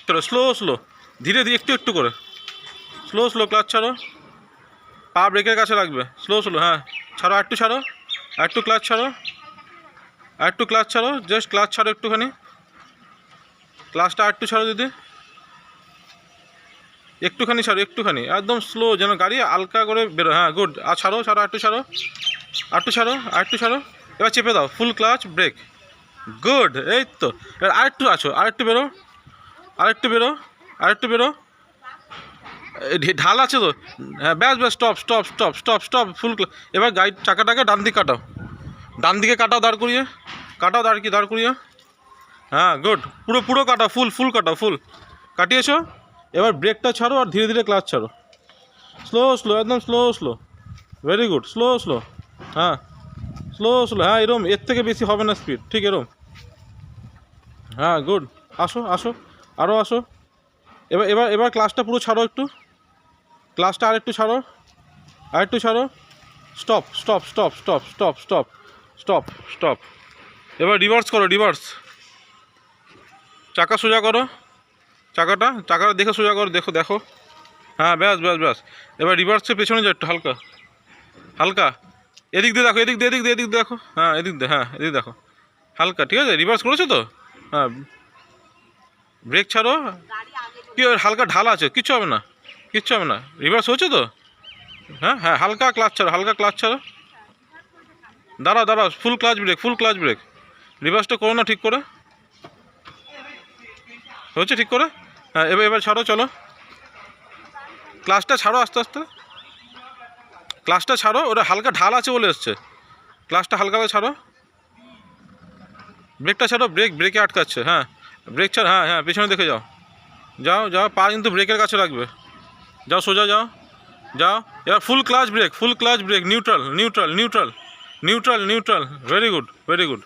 চলো slow slow, ধীরে ধীরে একটু একটু করে, স্লো স্লো ক্লাচ ছাড়ো, পা ব্রেকের কাছে লাগবে, স্লো স্লো, হ্যাঁ ছাড়ো, একটু ছাড়ো, একটু ক্লাচ ছাড়ো, একটু ক্লাচ ছাড়ো, জাস্ট ক্লাচ ছাড়ো একটুখানি, ক্লাচটা একটু ছাড়ো দিদি, একটুখানি ছাড়ো, একটুখানি একদম স্লো, যেন গাড়ি হালকা করে বেরো, হ্যাঁ গুড, আর ছাড়ো ছাড়ো, একটু ছাড়ো, একটু ছাড়ো, একটু ছাড়ো, এবার চেপে দাও, ফুল ক্লাচ ব্রেক, গুড, এই তো, এবার আরেকটু আছো, আরেকটু বেরো, আরেকটু বেরো, আরেকটু বেরো, ঢাল আছে তো, হ্যাঁ ব্যাস ব্যাস, stop stop stop stop stop, full, এবার গাড়ি চাকাটাকে ডান দিকে কাটাও, ডান দিকে কাটাও, দাঁড় করিয়ে কাটাও, দাঁড় করিয়ে, হ্যাঁ গুড, পুরো পুরো কাটাও, ফুল ফুল কাটাও, ফুল কাটিয়েছো, এবার ব্রেকটা ছাড়ো আর ধীরে ধীরে ক্লাচ ছাড়ো, স্লো স্লো, একদম slow slow, very good, slow slow, হ্যাঁ স্লো স্লো, হ্যাঁ এরম, এর থেকে বেশি হবে না স্পিড, ঠিক এরম, হ্যাঁ গুড, আসো আসো, আরও আসো, এবার এবার এবার ক্লাচটা পুরো ছাড়ো একটু, ক্লাচটা আরেকটু ছাড়ো, আরেকটু ছাড়ো, stop stop stop stop stop stop stop stop, এবার রিভার্স করো, রিভার্স, চাকা সোজা করো, চাকাটা দেখে সোজা করো, দেখো দেখো, হ্যাঁ ব্যাস ব্যাস ব্যাস, এবার রিভার্সে পেছনে যাও একটু হালকা হালকা, এদিক দিয়ে দেখো, এদিক দিয়ে দেখো, হ্যাঁ এদিক দিয়ে, হ্যাঁ এদিক দেখো হালকা, ঠিক আছে, রিভার্স করেছো তো, হ্যাঁ ব্রেক ছাড়ো, কি হালকা ঢাল আছে, কিচ্ছু হবে না, কিচ্ছু হবে না, রিভার্স হচ্ছে তো, হ্যাঁ হ্যাঁ হালকা ক্লাচ ছাড়ো, হালকা ক্লাচ ছাড়ো, দাঁড়াও দাঁড়াও, full clutch brake, full clutch brake, রিভার্সটা করো না ঠিক করে, হচ্ছে ঠিক করে, হ্যাঁ এবার এবার ছাড়ো, চলো ক্লাচটা ছাড়ো আস্তে আস্তে, ক্লাচটা ছাড়ো, ওটা হালকা ঢাল আছে বলে এসছে, ক্লাচটা হালকা ছাড়ো, ব্রেকটা ছাড়ো, ব্রেকে আটকাচ্ছে, হ্যাঁ ব্রেক ছাড়, হ্যাঁ হ্যাঁ পেছনে দেখে যাও, যাও যাও, পা কিন্তু ব্রেকের কাছে রাখবে, যাও সোজা যাও, যাও, এবার full clutch brake, neutral neutral neutral neutral neutral, very good very good.